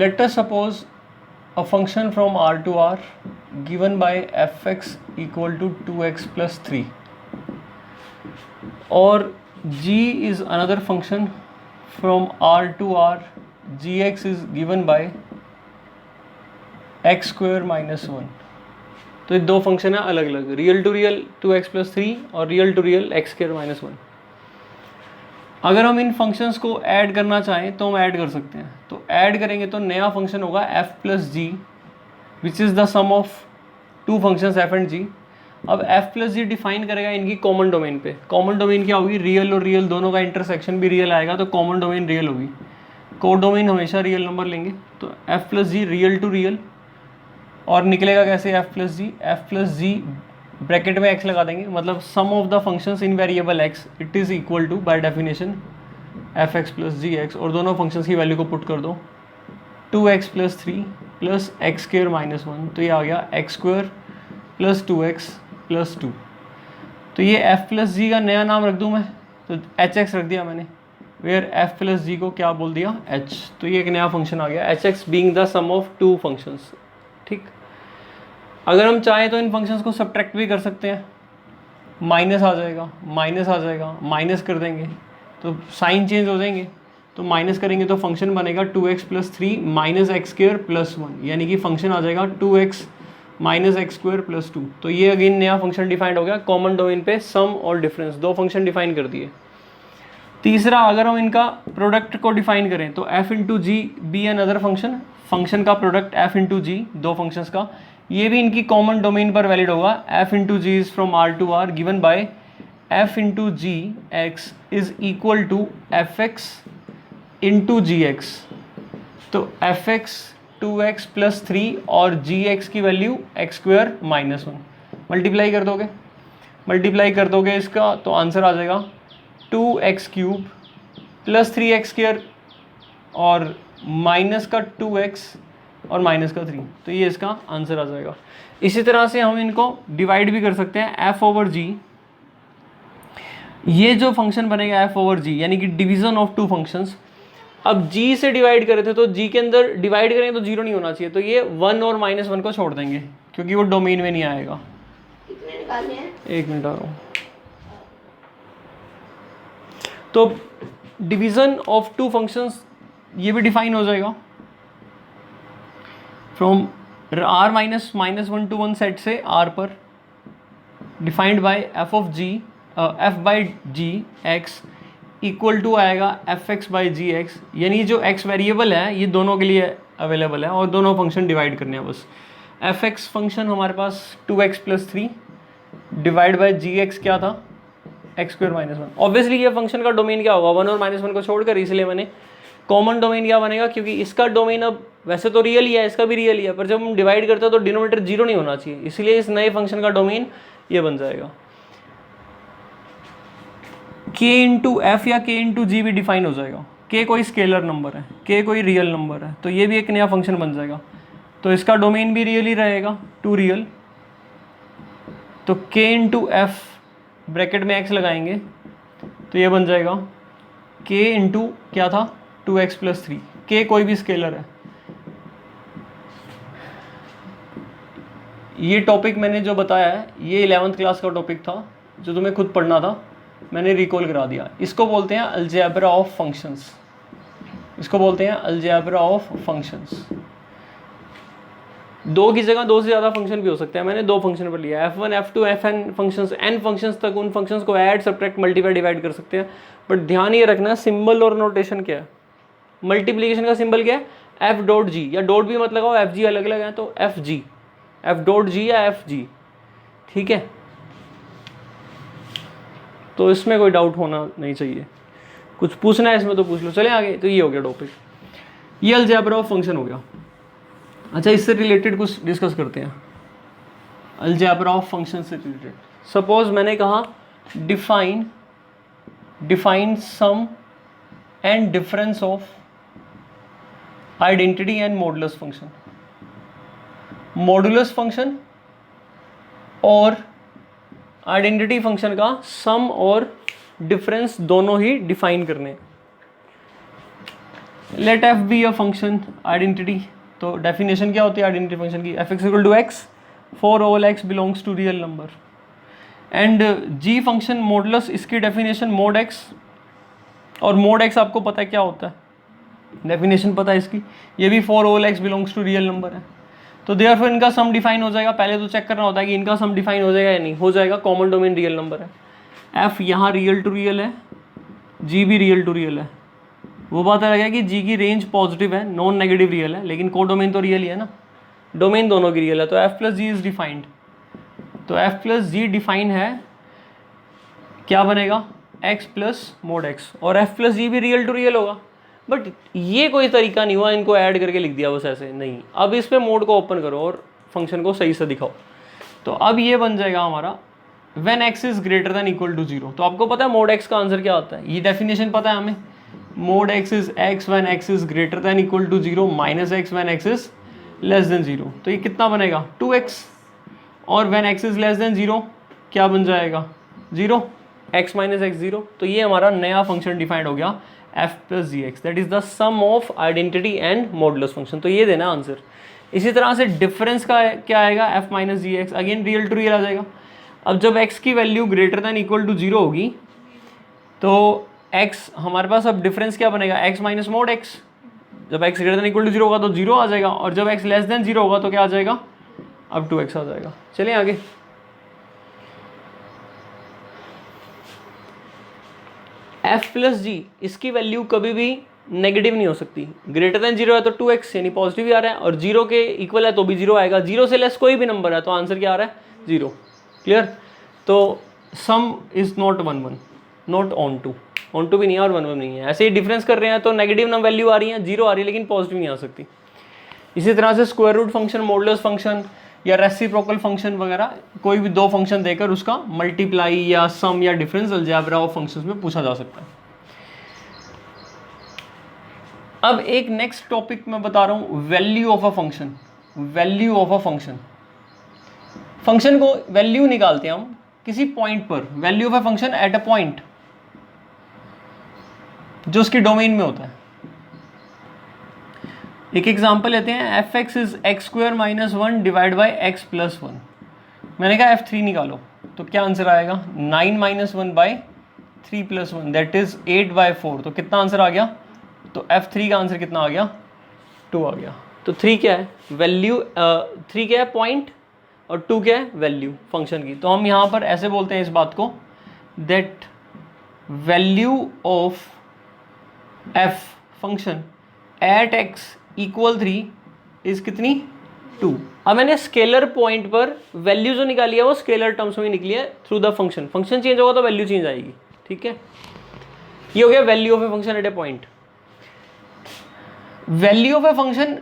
Let us suppose a function from R to R given by fx equal to 2x plus 3, or g is another function from R to R, gx is given by x square minus 1. तो ये दो function है अलग अलग, real to real 2x plus 3 और real to real x square minus 1. अगर हम इन functions को ऐड करना चाहें तो हम ऐड कर सकते हैं. तो ऐड करेंगे तो नया फंक्शन होगा f plus g which is the sum of two functions f and g. अब f प्लस जी डिफाइन करेगा इनकी कॉमन डोमेन पे. कॉमन डोमेन क्या होगी? रियल और रियल दोनों का इंटरसेक्शन भी रियल आएगा, तो कॉमन डोमेन रियल होगी. को डोमेन हमेशा रियल नंबर लेंगे, तो f plus g real to real, और निकलेगा कैसे f प्लस जी ब्रैकेट में x लगा देंगे, मतलब sum of the functions in variable x it is equal to by definition fx plus g x, और दोनों फंक्शंस की वैल्यू को पुट कर दो 2x plus 3 plus x square minus 1, तो ये आ गया x square plus 2x plus 2. तो ये f प्लस जी का नया नाम रख दूँ मैं, तो hx रख दिया मैंने, वेयर f प्लस जी को क्या बोल दिया? h. तो ये एक नया फंक्शन आ गया, hx being the sum of two functions. ठीक. अगर हम चाहें तो इन फंक्शंस को सब्ट्रैक्ट भी कर सकते हैं. माइनस आ जाएगा, माइनस कर देंगे तो साइन चेंज हो जाएंगे, तो माइनस करेंगे तो फंक्शन बनेगा 2x plus 3 minus x square plus 1, यानी कि फंक्शन आ जाएगा 2x minus x square plus 2. तो ये अगेन नया फंक्शन डिफाइंड हो गया. कॉमन डोमेन पे सम और डिफरेंस दो फंक्शन डिफाइन कर दिए. तीसरा, अगर हम इनका प्रोडक्ट को डिफाइन करें तो f into g be another function का प्रोडक्ट f इंटू जी दो फंक्शंस का, ये भी इनकी कॉमन डोमेन पर वैलिड होगा. f into g is from r to r given by f into g x is equal to f x into g x. तो f x 2x plus 3 और g x की value x square minus 1. Multiply कर दोगे इसका तो answer आ जाएगा 2x cube plus 3x square और minus का 2x और माइनस का 3. तो ये इसका आंसर आ जाएगा. इसी तरह से हम इनको डिवाइड भी कर सकते हैं. f ओवर जी, ये जो फंक्शन बनेगा f ओवर जी यानी कि डिवीजन ऑफ टू फंक्शंस. अब g से डिवाइड करे थे तो g के अंदर डिवाइड करेंगे तो जीरो नहीं होना चाहिए, तो ये 1 और माइनस 1 को छोड़ देंगे क्योंकि वो डोमेन में नहीं आएगा. एक मिनट आ रहा हूँ. तो डिवीजन ऑफ टू फंक्शंस ये भी डिफाइन हो जाएगा from r minus one to one set से r पर, defined by f of g f by g x equal to आएगा f x by g x, यानी जो x वेरिएबल है ये दोनों के लिए अवेलेबल है और दोनों फंक्शन डिवाइड करने हैं बस. एफ एक्स फंक्शन हमारे पास 2x plus 3 divide by g x क्या था? X square minus 1. ऑब्वियसली ये फंक्शन का डोमेन क्या होगा? 1 और माइनस 1 को छोड़कर, इसलिए मैंने कॉमन डोमेन क्या बनेगा, क्योंकि इसका डोमेन अब वैसे तो रियल ही है, इसका भी रियल ही है, पर जब हम डिवाइड करते हैं तो डिनोमिनेटर जीरो नहीं होना चाहिए, इसलिए इस नए फंक्शन का डोमेन ये बन जाएगा. k इंटू एफ या k इंटू जी भी डिफाइन हो जाएगा. k कोई स्केलर नंबर है, k कोई रियल नंबर है, तो ये भी एक नया फंक्शन बन जाएगा. तो इसका डोमेन भी रियल ही रहेगा, टू रियल. तो k इंटू एफ ब्रैकेट में x लगाएंगे तो ये बन जाएगा k इंटू क्या था? 2x plus 3. k कोई भी स्केलर है. ये टॉपिक मैंने जो बताया है ये 11th क्लास का टॉपिक था जो तुम्हें खुद पढ़ना था, मैंने रिकॉल करा दिया. इसको बोलते हैं अलजेब्रा ऑफ फंक्शंस. दो की जगह दो से ज़्यादा फंक्शन भी हो सकते हैं. मैंने दो फंक्शन पर लिया, f1 f2 fn functions, n functions तक उन फंक्शंस को ऐड सब्ट्रैक्ट मल्टीप्लाई डिवाइड कर सकते हैं. बट ध्यान ये रखना सिंबल और नोटेशन क्या है. मल्टीप्लिकेशन का सिंबल क्या है? f डॉट जी, या डॉट भी मत लगाओ, एफ जी अलग अलग है, तो f डॉट जी या f जी. ठीक है, तो इसमें कोई डाउट होना नहीं चाहिए. कुछ पूछना है इसमें तो पूछ लो. चले आगे. तो ये हो गया टॉपिक, ये अलजेब्रा ऑफ फंक्शन हो गया. अच्छा, इससे रिलेटेड कुछ डिस्कस करते हैं. अलजेब्रा ऑफ फंक्शन से रिलेटेड सपोज मैंने कहा define sum and difference of identity and modulus function. Modulus function और आइडेंटिटी फंक्शन का सम और डिफरेंस दोनों ही डिफाइन करने. Let f be a function identity. तो डेफिनेशन क्या होती है आइडेंटिटी फंक्शन की, f x equal to x for all x belongs to real number. And g function modulus, इसकी डेफिनेशन मोड एक्स, और मोड एक्स आपको पता है क्या होता है, डेफिनेशन पता है इसकी, ये भी for all x belongs to real number है। तो देयरफॉर इनका सम डिफाइन हो जाएगा। पहले तो चेक करना होता है कि इनका सम डिफाइन हो जाएगा या नहीं, हो जाएगा, कॉमन डोमेन रियल नंबर है। एफ यहाँ रियल टू रियल है, जी भी रियल टू रियल है। वो बात अलग है कि जी की रेंज पॉजिटिव है, नॉन नेगेटिव रियल है, लेकिन को डोमेन तो रियल ही है ना, डोमेन दोनों की रियल है। तो f plus g is defined, तो एफ प्लस जी डिफाइन है, क्या बनेगा, एक्स प्लस मोड एक्स, और एफ प्लस जी भी रियल टू रियल होगा। बट ये कोई तरीका नहीं हुआ इनको ऐड करके लिख दिया बस ऐसे, नहीं। अब इस पे मोड को ओपन करो और फंक्शन को सही से दिखाओ। तो अब ये बन जाएगा हमारा when x is greater than equal to zero. तो आपको पता है मोड एक्स का आंसर क्या होता है, ये डेफिनेशन पता है हमें, mod x is x when x is greater than equal to zero minus x when x is less than zero. तो ये कितना बनेगा 2x, और when x is less than zero क्या बन जाएगा 0, x माइनस एक्स 0। तो ये हमारा नया फंक्शन डिफाइंड हो गया f plus g x, that is the sum of identity and modulus function. तो ये देना आंसर। इसी तरह से डिफरेंस का क्या आएगा, f minus g x, again real to real आ जाएगा। अब जब x की value greater than equal to zero होगी तो x हमारे पास अब डिफरेंस क्या बनेगा, x माइनस मोड x। जब x greater than equal to zero होगा तो जीरो आ जाएगा, और जब x लेस देन जीरो होगा तो क्या आ जाएगा, अब 2x आ जाएगा। चलिए आगे, f प्लस जी, इसकी वैल्यू कभी भी नेगेटिव नहीं हो सकती। ग्रेटर देन जीरो है तो 2x यानी पॉजिटिव ही आ रहा है, और जीरो के इक्वल है तो भी जीरो आएगा, जीरो से लेस कोई भी नंबर है तो आंसर क्या आ रहा है 0। क्लियर। तो sum is not 1 1, not on two भी नहीं है और 1 1 नहीं है। ऐसे ही डिफरेंस कर रहे हैं तो नेगेटिव ना वैल्यू आ रही है, जीरो आ रही है, लेकिन पॉजिटिव नहीं आ सकती। इसी तरह से square root function, modulus function या रेसिप्रोकल फंक्शन वगैरह, कोई भी दो फंक्शन देकर उसका मल्टीप्लाई या सम या डिफरेंस अलजेब्रा ऑफ फंक्शंस में पूछा जा सकता है। अब एक नेक्स्ट टॉपिक मैं बता रहा हूं, value of a function. Value of a function, function को वैल्यू निकालते हैं हम किसी पॉइंट पर, value of a function at a point जो उसकी डोमेन में होता है। एक एग्जांपल लेते हैं, F x is x square minus 1 divide by x plus 1। मैंने कहा f3 निकालो, तो क्या आंसर आएगा 9 minus 1 by 3 plus 1, that is 8 by 4। तो कितना आंसर आ गया, तो f3 का आंसर कितना आ गया 2 आ गया। तो 3 क्या है वैल्यू, 3 क्या है पॉइंट, और 2 क्या है वैल्यू फंक्शन की। तो हम यहाँ पर ऐसे बोलते हैं इस बात को, that value of f function at x equal 3 is कितनी 2। अब मैंने स्केलर पॉइंट पर वैल्यू जो निकाली है वो स्केलर टर्म्स में निकली है through the function. Function change होगा तो वैल्यू चेंज आएगी, ठीक है। ये हो गया value of a function at A point. Value of a function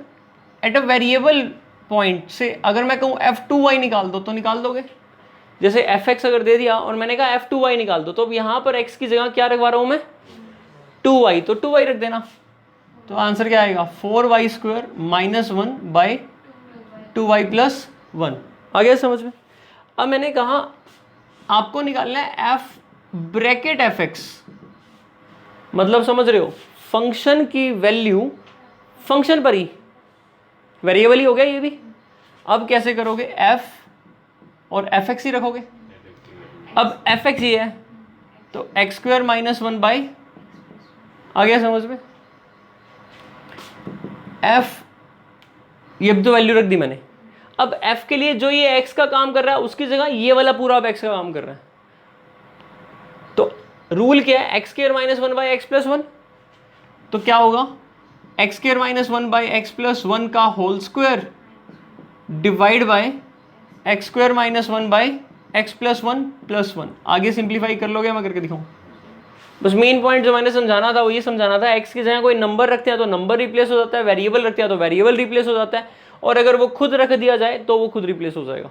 at a variable point से अगर मैं कहूँ f2y निकाल दो तो निकाल दोगे। जैसे fx अगर दे दिया और मैंने कहा f2y निकाल दो, तो अब यहाँ पर x की जगह क्या रखवा रहा हूँ मैं 2y, तो 2y रख देना। तो आंसर क्या आएगा 4y square minus 1 by 2y plus 1। आ गया समझ में। अब मैंने कहा आपको निकालना है f ब्रैकेट fx, मतलब समझ रहे हो फंक्शन की वैल्यू फंक्शन पर ही, वेरिएबल ही हो गया ये भी। अब कैसे करोगे, f और fx ही रखोगे। अब fx ये है तो एक्स स्क्वायर माइनस 1 बाई, आ गया समझ में। f ये तो वैल्यू रख दी मैंने। अब f के लिए जो ये x का काम कर रहा है उसकी जगह ये वाला पूरा अब x का काम कर रहा है। तो रूल क्या है, x square minus 1 by x plus 1। तो क्या होगा x square minus 1 by x plus 1 का whole square divide by x square minus 1 by x plus 1 plus 1। आगे सिंप्लीफाई कर लोगे, मैं करके दिखाऊं। बस मेन पॉइंट जो मैंने समझाना था वो ये समझाना था, एक्स की जगह कोई नंबर रखते हैं तो नंबर रिप्लेस हो जाता है, वेरिएबल रखते हैं तो वेरिएबल रिप्लेस हो जाता है, और अगर वो खुद रख दिया जाए तो वो खुद रिप्लेस हो जाएगा।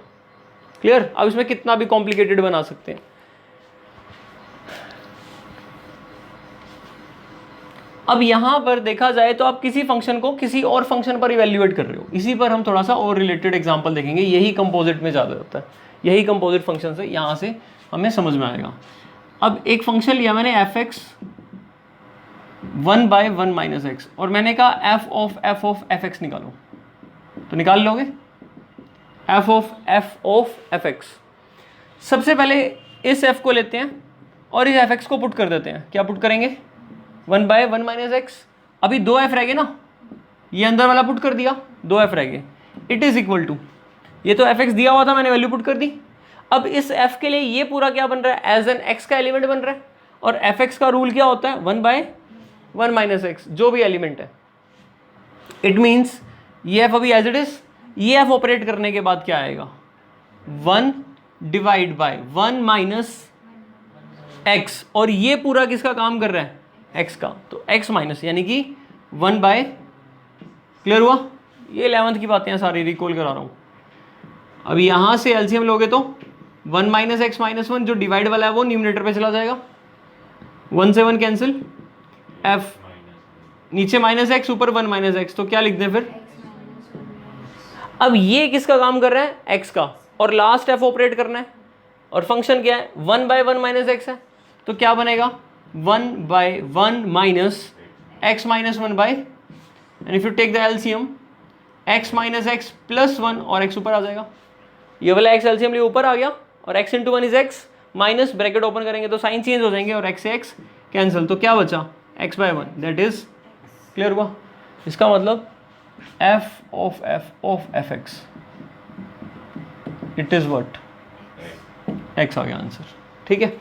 क्लियर। अब इसमें कितना भी कॉम्प्लिकेटेड बना सकते हैं। अब यहां पर देखा जाए तो आप किसी फंक्शन को किसी और फंक्शन पर इवैल्यूएट कर रहे हो। इसी पर हम थोड़ा सा और रिलेटेड एग्जांपल देखेंगे, यही कंपोजिट में ज़्यादा होता है, यही कंपोजिट फंक्शन से यहाँ से हमें समझ में आएगा। अब एक फंक्शन लिया मैंने f x 1 by 1 minus x, और मैंने कहा एफ ऑफ एफ एक्स निकालो, तो निकाल लोगे एफ ऑफ एफ एक्स। सबसे पहले इस एफ को लेते हैं और इस एफ एक्स को पुट कर देते हैं। क्या पुट करेंगे? 1 बाय 1 माइनस एक्स। अभी 2 एफ रह गए ना, ये अंदर वाला पुट कर दिया, 2 एफ रह गए। इट इज इक्वल टू, ये तो एफ एक्स दिया हुआ था, मैंने वैल्यू पुट कर दी। अब इस एफ के लिए ये पूरा क्या बन रहा है? एज एन एक्स का एलिमेंट बन रहा है, और एफ एक्स का रूल क्या होता है? 1 बाय 1 माइनस एक्स, जो भी एलिमेंट है। इट मीन्स ये एफ अभी एज इट इज, ये एफ ऑपरेट करने के बाद क्या आएगा? 1 डिवाइड बाय 1 माइनस एक्स, और ये पूरा किसका काम कर रहा है? एक्स का, तो एक्स माइनस यानी कि 1 बाय, क्लियर हुआ? ये 11th की बातें हैं सारी, रिकॉल करा रहा हूँ। अब यहाँ से एलसीएम लोगे तो 1 माइनस एक्स माइनस 1, जो डिवाइड वाला है वो न्यूमरेटर पे चला जाएगा, 1 से 1 कैंसिल, एफ नीचे माइनस एक्स, ऊपर 1 माइनस एक्स, तो क्या लिख दें फिर? अब ये किसका काम कर रहा है? एक्स का, और लास्ट एफ ऑपरेट करना है, और फंक्शन क्या है? 1 बाय 1 माइनस एक्स है, तो क्या बनेगा? 1 by 1 minus x minus 1 by, and if you take the LCM x minus x plus 1, और एक्स ऊपर आ जाएगा। ये वाला एक्स एलसीएम लिए ऊपर आ गया, और x into 1 is x, minus bracket open करेंगे तो साइन चेंज हो जाएंगे, और एक्स से एक्स कैंसिल, तो क्या बचा? X by 1, that is, clear हुआ? इसका मतलब f of f x, it is what? X आ गया आंसर, ठीक है।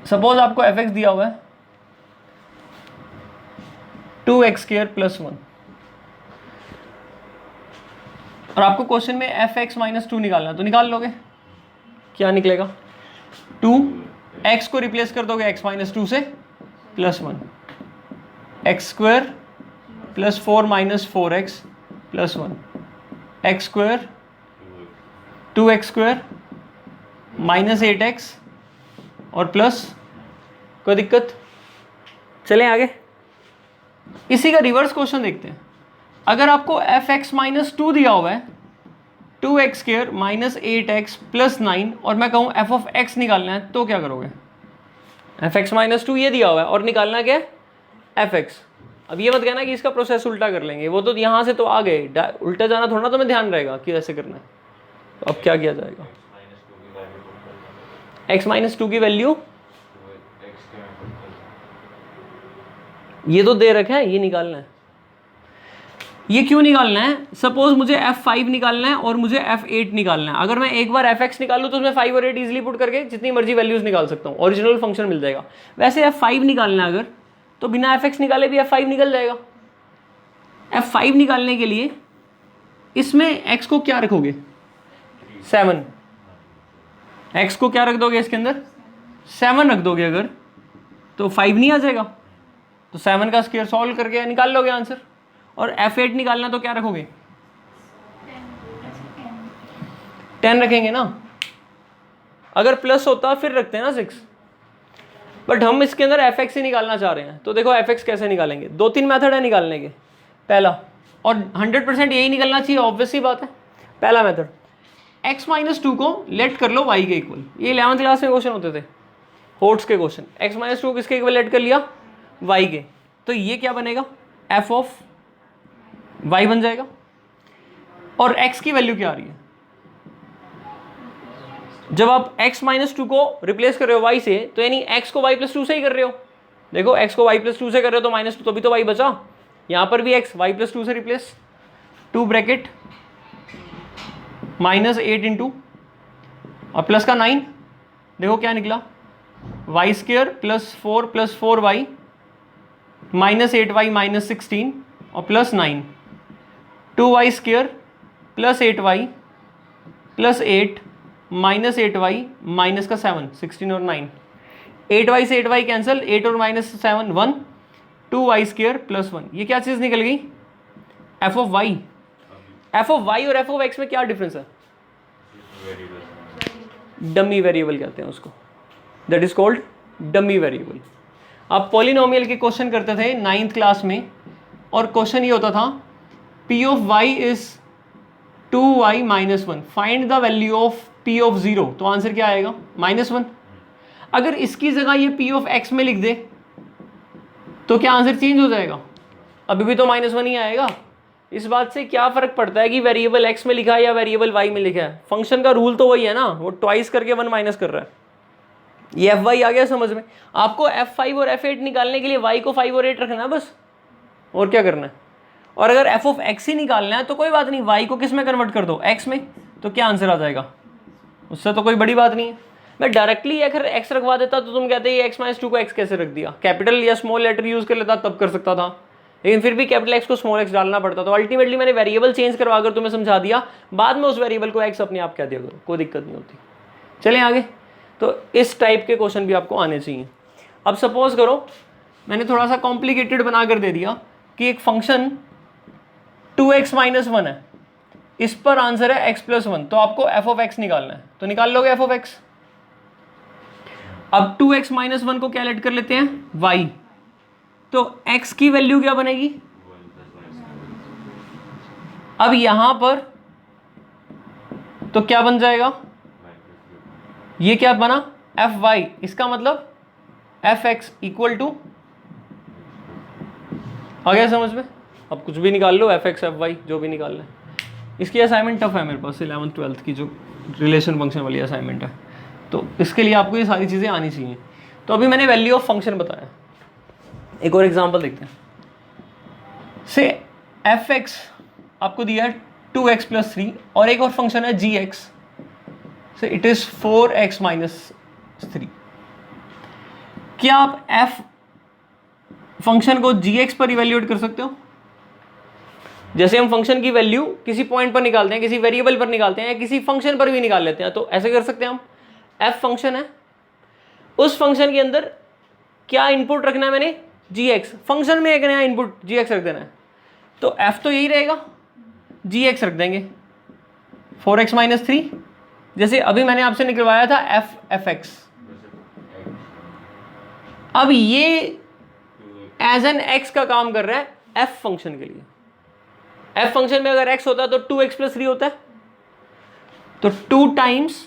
सपोज आपको एफ एक्स दिया हुआ है 2x² + 1, और आपको क्वेश्चन में एफ एक्स माइनस 2 निकालना, तो निकाल लोगे। क्या निकलेगा? 2, एक्स को रिप्लेस कर दोगे एक्स माइनस 2 से, +1, x² + 4 minus 4x +1, x² 2x² minus 8x, और प्लस, कोई दिक्कत? चलें आगे। इसी का रिवर्स क्वेश्चन देखते हैं। अगर आपको एफ एक्स माइनस 2 दिया हुआ है 2x² माइनस 8x + 9, और मैं कहूँ एफ ऑफ एक्स निकालना है, तो क्या करोगे? एफ एक्स माइनस 2 ये दिया हुआ है, और निकालना क्या है? F x. अब ये मत कहना कि इसका प्रोसेस उल्टा कर लेंगे, वो तो यहाँ से तो आ गए, उल्टा जाना थोड़ा ना तुम्हें ध्यान रहेगा कि ऐसे करना है। तो अब क्या किया जाएगा? एक्स माइनस 2 की वैल्यू ये तो दे रखा है, ये निकालना है। ये क्यों निकालना है? सपोज मुझे f5 निकालना है और मुझे f8 निकालना है। अगर मैं एक बार fx निकाल लूँ तो उसमें 5 और 8 इजीली पुट करके जितनी मर्जी वैल्यूज निकाल सकता हूँ, ओरिजिनल फंक्शन मिल जाएगा। वैसे f5 निकालना है अगर, तो बिना fx निकाले भी f5 निकल जाएगा। f5 निकालने के लिए इसमें x को क्या रखोगे? 7। x को क्या रख दोगे इसके अंदर? 7 रख दोगे अगर, तो 5 नहीं आ जाएगा, तो 7 का स्क्वायर सॉल्व करके निकाल लोगे आंसर। और f8 निकालना तो क्या रखोगे? 10 रखेंगे ना। अगर प्लस होता फिर रखते हैं ना 6, बट हम इसके अंदर fx ही निकालना चाह रहे हैं। तो देखो fx कैसे निकालेंगे? 2-3 मेथड है निकालने के। पहला, और 100% यही निकलना चाहिए, ऑब्वियस सी बात है। पहला मेथड, x माइनस 2 को लेट कर लो y के इक्वल। ये 11th क्लास में क्वेश्चन होते थे, होट्स के क्वेश्चन। x माइनस 2 को किसके इक्वल लेट कर लिया? y के। तो ये क्या बनेगा? f ऑफ y बन जाएगा। और x की वैल्यू क्या आ रही है? जब आप x माइनस 2 को रिप्लेस कर रहे हो y से, तो यानी x को y प्लस 2 से ही कर रहे हो। देखो x को y प्लस 2 से कर रहे हो तो माइनस 2, तो भी तो y बचा। यहाँ पर भी x y प्लस 2 से रिप्लेस, 2 ब्रैकेट माइनस 8 इंटू और प्लस का 9। देखो क्या निकला? y square plus 4 plus 4y minus 8y minus 16 और plus 9, 2y square plus 8y plus 8 minus 8y minus का 7, 16 और 9, 8y से 8y कैंसिल, 8 और माइनस 7 1, 2y स्क्वायर प्लस 1। ये क्या चीज़ निकल गई? f of y। f of y और f ऑफ x में क्या डिफरेंस है? डमी वेरिएबल कहते हैं उसको, that is called dummy variable. आप पॉलिनोमियल के क्वेश्चन करते थे 9th क्लास में, और क्वेश्चन ये होता था p of y is 2y minus 1, find the value of p of 0, तो आंसर क्या आएगा -1। अगर इसकी जगह ये p ऑफ x में लिख दे तो क्या आंसर चेंज हो जाएगा? अभी भी तो -1 ही आएगा। इस बात से क्या फर्क पड़ता है कि वेरिएबल x में लिखा है या वेरिएबल y में लिखा है? फंक्शन का रूल तो वही है ना, वो ट्वाइस करके 1 माइनस कर रहा है। ये fy आ गया समझ में? आपको f5 और f8 निकालने के लिए y को 5 और 8 रखना है बस, और क्या करना है। और अगर f ऑफ x ही निकालना है तो कोई बात नहीं, y को किस में कन्वर्ट कर दो, x में, तो क्या आंसर आ जाएगा, उससे तो कोई बड़ी बात नहीं है। मैं डायरेक्टली अगर x रखवा देता तो तुम कहते ये x-2 को x कैसे रख दिया, कैपिटल या स्मॉल लेटर यूज कर लेता तब कर सकता था, लेकिन फिर भी कैपिटल x को स्मॉल x डालना पड़ता। तो अल्टीमेटली मैंने वेरिएबल चेंज करवा कर तुम्हें समझा दिया, बाद में उस वेरिएबल को x अपने आप कह दिया करो, कोई दिक्कत नहीं होती। चलें आगे। तो इस टाइप के क्वेश्चन भी आपको आने चाहिए। अब सपोज करो मैंने थोड़ा सा कॉम्प्लिकेटेड बना कर दे दिया कि एक फंक्शन 2x माइनस 1 है, इस पर आंसर है x प्लस 1, तो आपको f ऑफ x निकालना है, तो निकाल लोगे f ऑफ x। अब 2x माइनस 1 को क्या लेट कर लेते हैं y, तो x की वैल्यू क्या बनेगी, अब यहां पर तो क्या बन जाएगा, ये क्या बना fy, इसका मतलब fx इक्वल टू, आ गया समझ में? अब कुछ भी निकाल लो, fx fy जो भी निकालना है। इसकी असाइनमेंट टफ है मेरे पास, 11th 12th की जो रिलेशन फंक्शन वाली असाइनमेंट है, तो इसके लिए आपको ये सारी चीज़ें आनी चाहिए। तो अभी मैंने वैल्यू ऑफ फंक्शन बताया, एक और एग्जांपल देखते हैं। से fx आपको दिया है 2x प्लस 3 और एक और फंक्शन है gx, से इट इज 4x माइनस 3। क्या आप f फंक्शन को gx पर इवेल्युएट कर सकते हो? जैसे हम फंक्शन की वैल्यू किसी पॉइंट पर निकालते हैं, किसी वेरिएबल पर निकालते हैं, या किसी फंक्शन पर भी निकाल लेते हैं, तो ऐसे कर सकते हैं हम। f फंक्शन है, उस फंक्शन के अंदर क्या इनपुट रखना है मैंने, gx, फंक्शन में एक नया इनपुट gx रख देना है, तो f तो यही रहेगा, gx रख देंगे 4x माइनस 3, जैसे अभी मैंने आपसे निकलवाया था fx। अब ये एज एन x का काम कर रहा है f फंक्शन के लिए। f फंक्शन में अगर x होता है तो 2x प्लस 3 होता है, तो 2 टाइम्स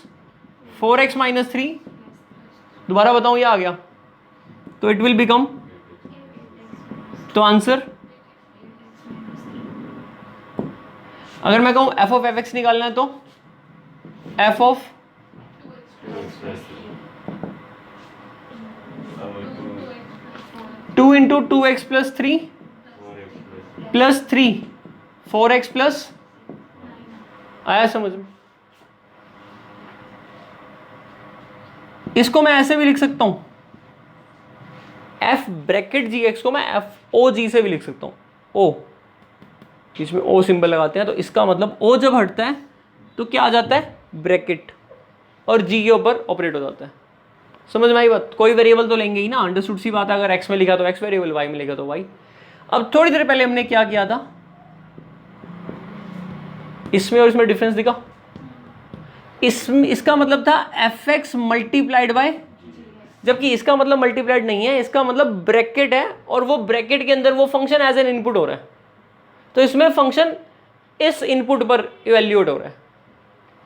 4x माइनस 3, दोबारा बताऊं ये आ गया, तो इट विल बिकम, तो आंसर, अगर मैं कहूं f ऑफ fx निकालना है तो f of 2 into 2x plus 3 plus 3 4x plus, आया समझ में? इसको मैं ऐसे भी लिख सकता हूं, f ब्रैकेट gx को मैं f o g से भी लिख सकता हूं, o, बीच में o सिंबल लगाते हैं, तो इसका मतलब o जब हटता है तो क्या आ जाता है, ब्रैकेट, और g के ऊपर ऑपरेट हो जाता है। समझ में आई बात? कोई वेरिएबल तो लेंगे ही ना, अंडरस्टूड सी बात है, अगर x में लिखा तो x वेरिएबल, y में लिखा तो y। अब थोड़ी देर पहले हमने क्या किया था, इसमें और इसमें डिफरेंस दिखा, इसका मतलब था fx मल्टीप्लाइड बाय, जबकि इसका मतलब मल्टीप्लाइड नहीं है, इसका मतलब ब्रैकेट है, और वो ब्रैकेट के अंदर वो फंक्शन एज एन इनपुट हो रहा है, तो इसमें फंक्शन इस इनपुट पर इवैल्यूएट हो रहा है,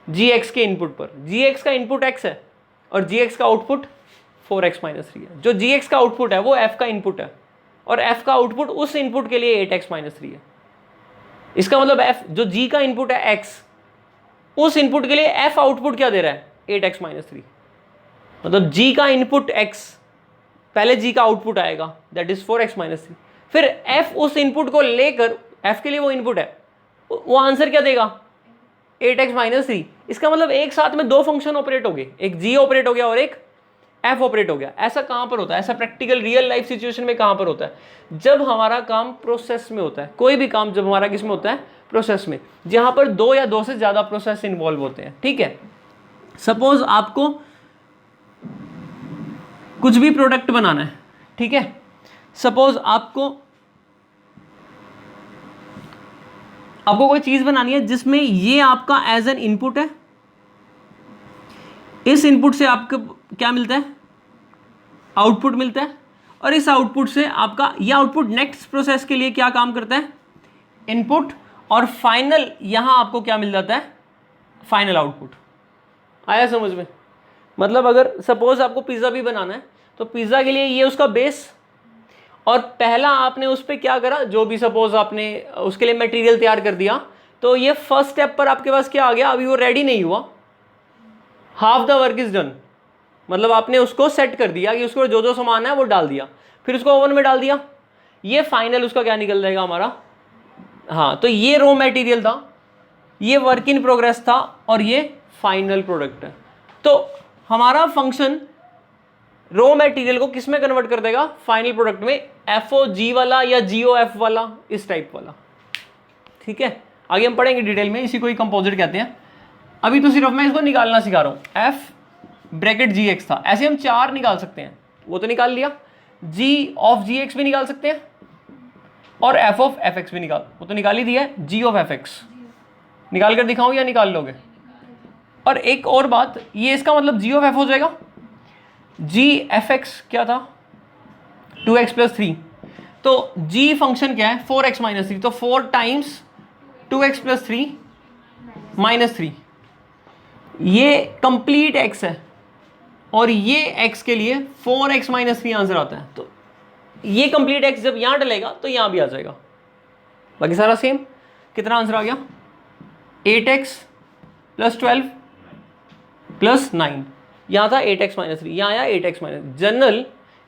gx के इनपुट पर। gx का इनपुट x है और gx का आउटपुट 4x माइनस 3 है। जो gx का आउटपुट है वो f का इनपुट है, और f का आउटपुट उस इनपुट के लिए 8x माइनस 3 है। इसका मतलब f जो g का इनपुट है x, उस इनपुट के लिए f आउटपुट क्या दे रहा है, 8x माइनस 3। मतलब g का इनपुट x, पहले g का आउटपुट आएगा, दैट इज 4x माइनस 3, फिर f उस इनपुट को लेकर, f के लिए वो इनपुट है, वो आंसर क्या देगा, 8x माइनस 3। इसका मतलब एक साथ में दो फंक्शन ऑपरेट हो गए, एक g ऑपरेट हो गया और एक f ऑपरेट हो गया। ऐसा कहां पर होता है, ऐसा प्रैक्टिकल रियल लाइफ सिचुएशन में कहां पर होता है, जब हमारा काम प्रोसेस में होता है। कोई भी काम जब हमारा किस में होता है, प्रोसेस में, जहां पर दो या दो से ज्यादा प्रोसेस इन्वॉल्व होते हैं। ठीक है, सपोज आपको कुछ भी प्रोडक्ट बनाना है, ठीक है, सपोज आपको कोई चीज बनानी है जिसमें ये आपका एज एन इनपुट है, इस इनपुट से आपको क्या मिलता है, आउटपुट मिलता है, और इस आउटपुट से आपका ये आउटपुट नेक्स्ट प्रोसेस के लिए क्या काम करता है, इनपुट, और फाइनल यहां आपको क्या मिल जाता है, फाइनल आउटपुट। आया समझ में? मतलब अगर सपोज आपको पिज्ज़ा भी बनाना है तो पिज्ज़ा के लिए ये उसका बेस, और पहला आपने उस पर क्या करा, जो भी सपोज आपने उसके लिए मटेरियल तैयार कर दिया, तो ये फर्स्ट स्टेप पर आपके पास क्या आ गया, अभी वो रेडी नहीं हुआ, half the work is done. मतलब आपने उसको सेट कर दिया कि उसको जो जो सामान है वो डाल दिया, फिर उसको ओवन में डाल दिया, ये फाइनल उसका क्या निकल जाएगा हमारा। हाँ, तो ये रॉ मटेरियल था, ये वर्क इन प्रोग्रेस था, और ये फाइनल प्रोडक्ट है। तो हमारा फंक्शन रॉ मटेरियल को किस में कन्वर्ट कर देगा, फाइनल प्रोडक्ट में, FOG वाला या GOF वाला, इस टाइप वाला। ठीक है, आगे हम पढ़ेंगे डिटेल में, इसी को ही कंपोजिट कहते हैं। अभी तो सिर्फ मैं इसको निकालना सिखा रहा हूं। F ब्रैकेट GX था, ऐसे हम 4 निकाल सकते हैं, वो तो निकाल लिया। G of GX भी निकाल सकते हैं, और F of FX भी वो तो निकाल ही दिया है। G of FX निकाल कर दिखाऊं या निकाल लोगे? और एक और बात, ये इसका मतलब G of F हो जाएगा। G FX क्या था, 2x + 3, तो G फंक्शन क्या है, 4x - 3, तो 4 टाइम्स 2x + 3 - 3, ये कंप्लीट x है, और ये x के लिए 4x - 3 आंसर आता है। तो ये कंप्लीट x जब यहां डलेगा तो यहां भी आ जाएगा, बाकी सारा सेम। कितना आंसर आ गया, 8x + 12 + 9, यहां था 8x - 3, यहां आया 8x - general,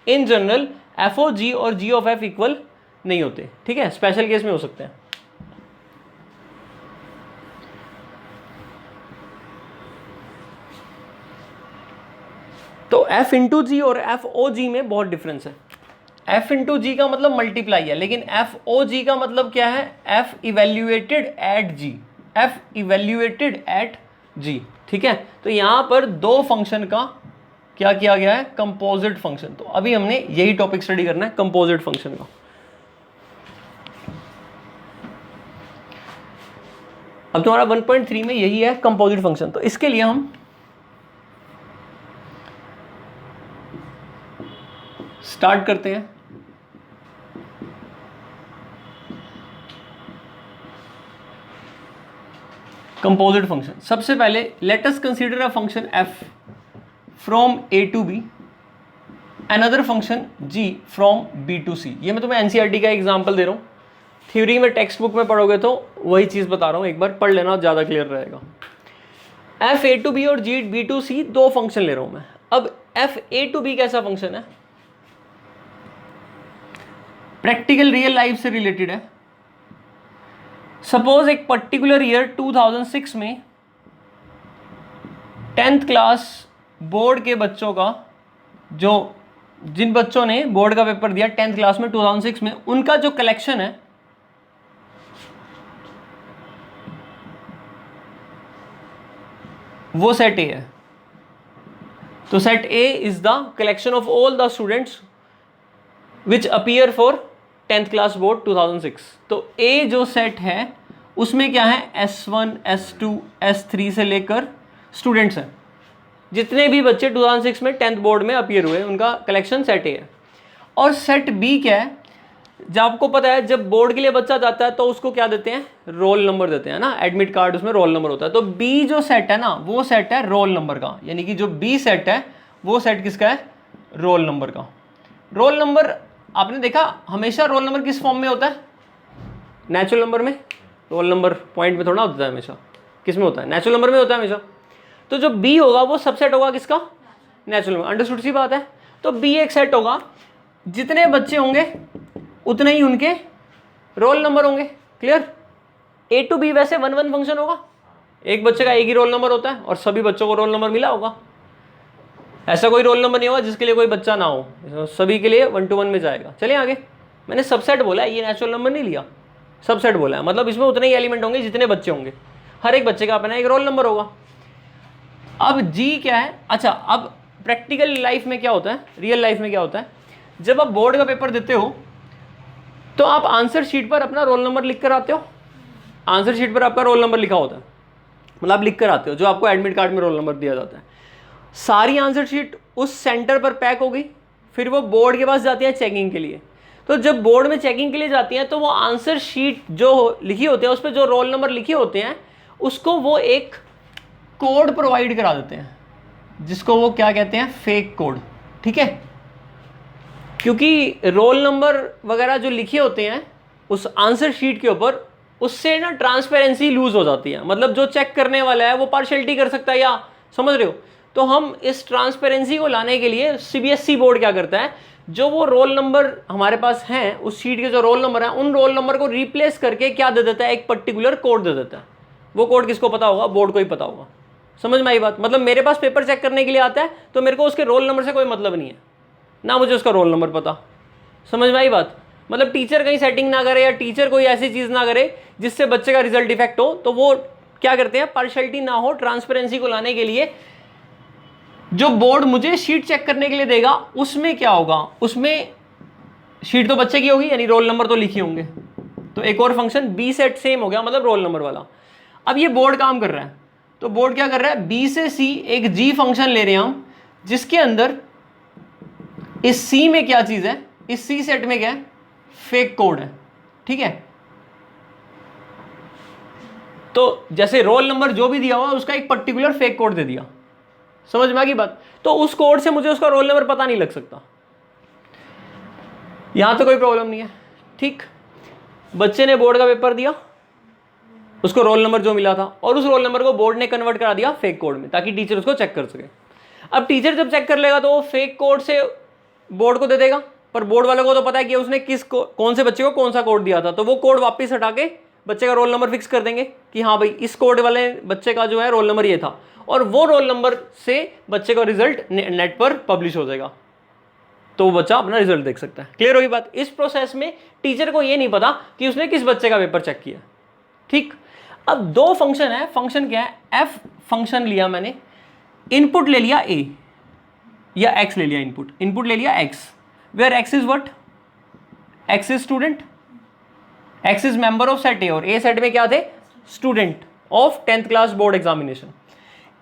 in general FOG और G of F इक्वल नहीं होते। ठीक है, स्पेशल केस में हो सकते हैं। तो F इंटू जी और FOG में बहुत डिफरेंस है। F इंटू जी का मतलब मल्टीप्लाई है, लेकिन FOG का मतलब क्या है, F evaluated at G, F evaluated at G। ठीक है, तो यहां पर 2 फंक्शन का क्या किया गया है, कंपोजिट फंक्शन। तो अभी हमने यही टॉपिक स्टडी करना है, कंपोजिट फंक्शन का। अब तुम्हारा 1.3 में यही है कंपोजिट फंक्शन। तो इसके लिए हम स्टार्ट करते हैं। कंपोजिट फंक्शन, सबसे पहले let us consider a function f from a to b, another function g from b to c। ये मैं तुम्हें NCERT का एग्जांपल दे रहा हूँ, थ्योरी में टेक्स्ट बुक में पढ़ोगे तो वही चीज़ बता रहा हूँ, एक बार पढ़ लेना, ज़्यादा क्लियर रहेगा। f a to b और g b to c 2 function ले रहा हूँ मैं। अब f a to b कैसा फंक्शन है, प्रैक्टिकल रियल लाइफ से रिलेटेड है। सपोज एक पर्टिकुलर ईयर 2006 में 10th क्लास बोर्ड के बच्चों का, जो जिन बच्चों ने बोर्ड का पेपर दिया 10th क्लास में 2006 में, उनका जो कलेक्शन है वो सेट ए है। तो set A is the collection of all the students which appear for 10th class board 2006। तो ए जो सेट है उसमें क्या है, S1 S2 S3 से लेकर स्टूडेंट्स हैं, जितने भी बच्चे 2006 में 10th बोर्ड में अपीयर हुए उनका कलेक्शन सेट ए है। और सेट बी क्या है, जब आपको पता है जब बोर्ड के लिए बच्चा जाता है तो उसको क्या देते हैं, रोल नंबर देते हैं ना, एडमिट कार्ड उसमें रोल नंबर होता है। तो बी जो सेट है ना वो सेट है रोल नंबर का, यानी कि जो बी सेट है वो सेट किसका है, रोल नंबर का। रोल नंबर आपने देखा हमेशा रोल नंबर किस फॉर्म में होता है, नेचुरल नंबर में। रोल नंबर पॉइंट में थोड़ा होता है हमेशा, किस में होता है, नेचुरल नंबर में होता है हमेशा। तो जो बी होगा वो सबसेट होगा किसका, नेचुरल नंबर। अंडरस्टूड सी बात है। तो बी एक सेट होगा, जितने बच्चे होंगे उतने ही उनके रोल नंबर होंगे। क्लियर। ए टू बी वैसे 1-1 फंक्शन होगा, एक बच्चे का एक ही रोल नंबर होता है और सभी बच्चों को रोल नंबर मिला होगा। ऐसा कोई रोल नंबर नहीं होगा जिसके लिए कोई बच्चा ना हो, सभी के लिए 1-to-1 में जाएगा। चलिए आगे, मैंने सबसेट बोला है, ये नेचुरल नंबर नहीं लिया, सबसेट बोला है, मतलब इसमें उतने ही एलिमेंट होंगे जितने बच्चे होंगे, हर एक बच्चे का अपना एक रोल नंबर होगा। अब जी क्या है, अच्छा अब प्रैक्टिकल लाइफ में क्या होता है, रियल लाइफ में क्या होता है, जब आप बोर्ड का पेपर देते हो तो आप आंसर शीट पर अपना रोल नंबर लिख कर आते हो। आंसर शीट पर आपका रोल नंबर लिखा होता है, मतलब आप लिख कर आते हो, जो आपको एडमिट कार्ड में रोल नंबर दिया जाता है। सारी आंसर शीट उस सेंटर पर पैक हो गई, फिर वो बोर्ड के पास जाती है चेकिंग के लिए। तो जब बोर्ड में चेकिंग के लिए जाती हैं तो वो आंसर शीट जो लिखी होती है उस पर जो रोल नंबर लिखे होते हैं उसको वो एक कोड प्रोवाइड करा देते हैं, जिसको वो क्या कहते हैं, फेक कोड। ठीक है, क्योंकि रोल नंबर वगैरह जो लिखे होते हैं उस आंसर शीट के ऊपर, उससे ना ट्रांसपेरेंसी लूज हो जाती है। मतलब जो चेक करने वाला है वो पार्शियलिटी कर सकता है, या समझ रहे हो। तो हम इस ट्रांसपेरेंसी को लाने के लिए सीबीएसई बोर्ड क्या करता है, जो वो रोल नंबर हमारे पास हैं उस शीट के जो रोल नंबर हैं उन रोल नंबर को रिप्लेस करके क्या दे देता है, एक पर्टिकुलर कोड दे देता है। वो कोड किसको पता होगा, बोर्ड को ही पता होगा। समझ में आई बात। मतलब मेरे पास पेपर चेक करने के लिए आता है तो मेरे को उसके रोल नंबर से कोई मतलब नहीं है, ना मुझे उसका रोल नंबर पता। समझ में आई बात। मतलब टीचर कहीं सेटिंग ना करे या टीचर कोई ऐसी चीज़ ना करे जिससे बच्चे का रिजल्ट डिफेक्ट हो, तो वो क्या करते हैं, पार्शियलिटी ना हो, ट्रांसपेरेंसी को लाने के लिए जो बोर्ड मुझे शीट चेक करने के लिए देगा उसमें क्या होगा, उसमें शीट तो बच्चे की होगी यानी रोल नंबर तो लिखे होंगे। तो एक और फंक्शन बी सेट सेम हो गया, मतलब रोल नंबर वाला। अब ये बोर्ड काम कर रहा है, तो बोर्ड क्या कर रहा है, बी से सी एक जी फंक्शन ले रहे हैं हम, जिसके अंदर इस सी में क्या चीज है, इस सी सेट में क्या है, फेक कोड है। ठीक है, तो जैसे रोल नंबर जो भी दिया हुआ उसका एक पर्टिकुलर फेक कोड दे दिया। समझ में आ गई बात। तो उस कोड से मुझे उसका रोल नंबर पता नहीं लग सकता, यहां तो कोई प्रॉब्लम नहीं है। ठीक, बच्चे ने बोर्ड का पेपर दिया, उसको रोल नंबर जो मिला था और उस रोल नंबर को बोर्ड ने कन्वर्ट करा दिया फेक कोड में, ताकि टीचर उसको चेक कर सके। अब टीचर जब चेक कर लेगा तो वो फेक कोड से बोर्ड को दे देगा, पर बोर्ड वालों को तो पता है कि उसने कौन से बच्चे को कौन सा कोड दिया था, तो वो कोड वापस हटा के बच्चे का रोल नंबर फिक्स कर देंगे कि हाँ भाई इस कोड वाले बच्चे का जो है रोल नंबर ये था, और वो रोल नंबर से बच्चे का रिजल्ट नेट पर पब्लिश हो जाएगा, तो वो बच्चा अपना रिजल्ट देख सकता है। क्लियर होगी बात। इस प्रोसेस में टीचर को ये नहीं पता कि उसने किस बच्चे का पेपर चेक किया। ठीक, अब दो फंक्शन है, फंक्शन क्या है, एफ फंक्शन लिया मैंने, इनपुट ले लिया ए या एक्स ले लिया, इनपुट ले लिया x, where x is what, x is student, x is member of set A, और ए सेट में क्या थे, student of 10th class board examination,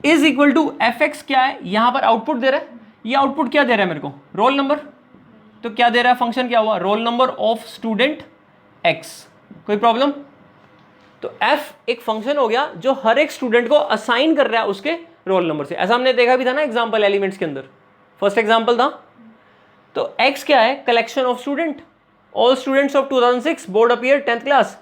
is equal to f x क्या है, यहां पर आउटपुट दे रहा है। ये आउटपुट क्या दे रहा है मेरे को, रोल नंबर, तो क्या दे रहा है, फंक्शन क्या हुआ, roll number of student x. कोई प्रॉब्लम। तो f एक फंक्शन हो गया जो हर एक स्टूडेंट को असाइन कर रहा है उसके रोल नंबर से। ऐसा हमने देखा भी था ना एग्जांपल एलिमेंट्स के अंदर, फर्स्ट एग्जांपल था। तो x क्या है, collection of student, all students of 2006 board appear 10th class,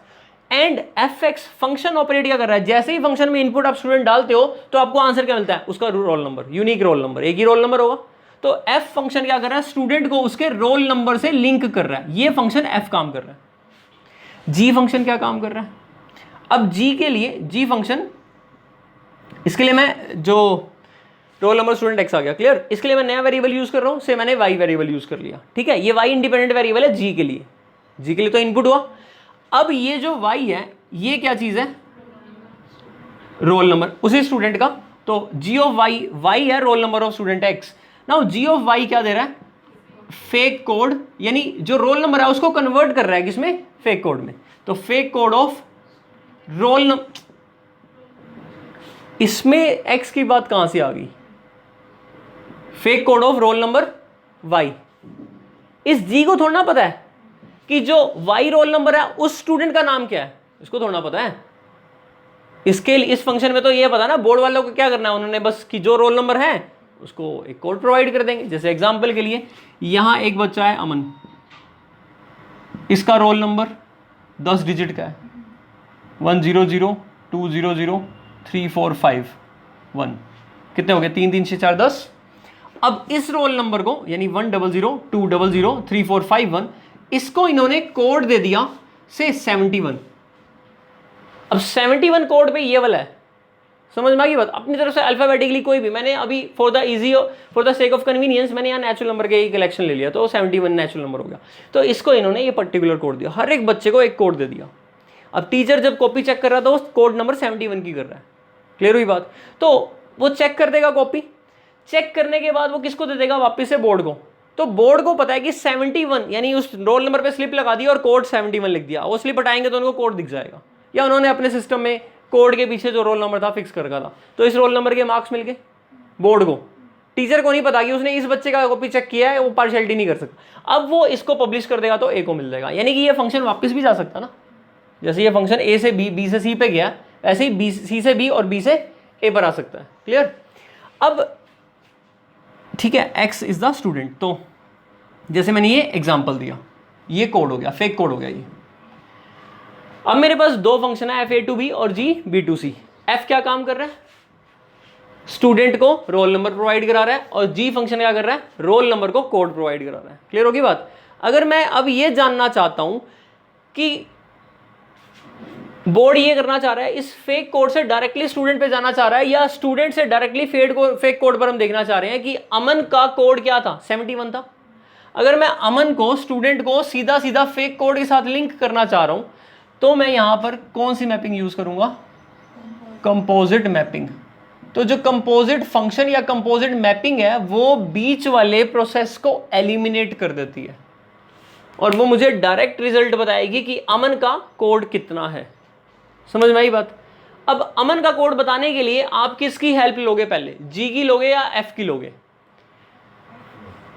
and fx function operate क्या कर रहा है, जैसे ही फंक्शन में इनपुट आप स्टूडेंट डालते हो तो आपको आंसर क्या मिलता है, उसका roll number, unique roll number, एक ही रोल नंबर होगा। तो f फंक्शन क्या कर रहा है, स्टूडेंट को उसके रोल नंबर से लिंक कर रहा है, ये फंक्शन f काम कर रहा है। g फंक्शन क्या काम कर रहा है, अब g के लिए g फंक्शन, इसके लिए मैं जो रोल नंबर स्टूडेंट x आ गया, क्लियर, इसके लिए मैं नया वेरिएबल यूज कर रहा हूं, से मैंने y वेरिएबल यूज कर लिया। ठीक है, ये y इंडिपेंडेंट वेरिएबल है g के लिए, g के लिए तो इनपुट हुआ। अब ये जो y है ये क्या चीज है, रोल नंबर उसी स्टूडेंट का, तो g ऑफ y है roll number of student x। Now g of y क्या दे रहा है, फेक कोड, यानी जो रोल नंबर है उसको कन्वर्ट कर रहा है किसमें, फेक कोड में। तो fake code of roll number, इसमें x की बात कहां से आ गई, fake code of roll number y। इस g को थोड़ा ना पता है कि जो y रोल नंबर है उस स्टूडेंट का नाम क्या है, इसको थोड़ा पता है। इसके इस फंक्शन में तो ये पता ना बोर्ड वालों को क्या करना है, उन्होंने बस कि जो रोल नंबर है उसको एक कोड प्रोवाइड कर देंगे। जैसे एग्जांपल के लिए यहां एक बच्चा है अमन, इसका रोल नंबर 10 डिजिट का है, 100200345 कितने हो गए, 3 3 6 4 10। अब इस रोल नंबर को यानी 100200345 इसको इन्होंने कोड दे दिया से 71। अब 71 कोड पे ये वाला है, समझ में आ गई बात। अपनी तरफ से अल्फाबेटिकली कोई भी, मैंने अभी for the sake of convenience मैंने यहाँ नेचुरल नंबर के कलेक्शन ले लिया, तो 71 नेचुरल नंबर हो गया। तो इसको इन्होंने ये पर्टिकुलर कोड दिया, हर एक बच्चे को एक कोड दे दिया। अब टीचर जब कॉपी चेक कर रहा था उस कोड नंबर 71 की कर रहा है, क्लियर हुई बात। तो वो चेक कर देगा, कॉपी चेक करने के बाद वो किसको दे देगा, वापस से बोर्ड को। तो बोर्ड को पता है कि 71 यानी उस रोल नंबर पे स्लिप लगा दी और कोड 71 लिख दिया, वो स्लिप हटाएंगे तो उनको कोड दिख जाएगा, या उन्होंने अपने सिस्टम में कोड के पीछे जो रोल नंबर था फिक्स कर रखा था। तो इस रोल नंबर के मार्क्स मिल गए बोर्ड को, टीचर को नहीं पता कि उसने इस बच्चे का कॉपी चेक किया है, वो पार्शियलिटी नहीं कर सकता। अब वो इसको पब्लिश कर देगा तो ए को मिल जाएगा, यानी कि ये फंक्शन वापस भी जा सकता ना, जैसे ये फंक्शन ए से बी, बी से सी पे गया, ऐसे ही बी सी से बी और बी से ए पर आ सकता है। क्लियर? अब ठीक है, एक्स इज द स्टूडेंट, तो जैसे मैंने ये एग्जाम्पल दिया, ये कोड हो गया, फेक कोड हो गया ये। अब मेरे पास दो फंक्शन है, एफ ए टू बी और g B to C. F क्या काम कर रहा है? स्टूडेंट को रोल नंबर प्रोवाइड करा रहा है, और जी फंक्शन क्या कर रहा है? रोल नंबर को कोड प्रोवाइड करा रहा है। क्लियर होगी बात? अगर मैं अब ये जानना चाहता हूं कि बोर्ड ये करना चाह रहा है, इस फेक कोड से डायरेक्टली स्टूडेंट पे जाना चाह रहा है, या स्टूडेंट से डायरेक्टली फेक कोड पर हम देखना चाह रहे हैं कि अमन का कोड क्या था? 71 था। अगर मैं अमन को, स्टूडेंट को सीधा सीधा फेक कोड के साथ लिंक करना चाह रहा हूं, तो मैं यहां पर कौन सी मैपिंग यूज करूंगा? Composite mapping. तो जो कंपोजिट फंक्शन या कंपोजिट मैपिंग है वो बीच वाले प्रोसेस को एलिमिनेट कर देती है, और वो मुझे डायरेक्ट रिजल्ट बताएगी कि अमन का कोड कितना है। समझ में आई बात? अब अमन का कोड बताने के लिए आप किसकी हेल्प लोगे? पहले जी की लोगे या एफ की लोगे?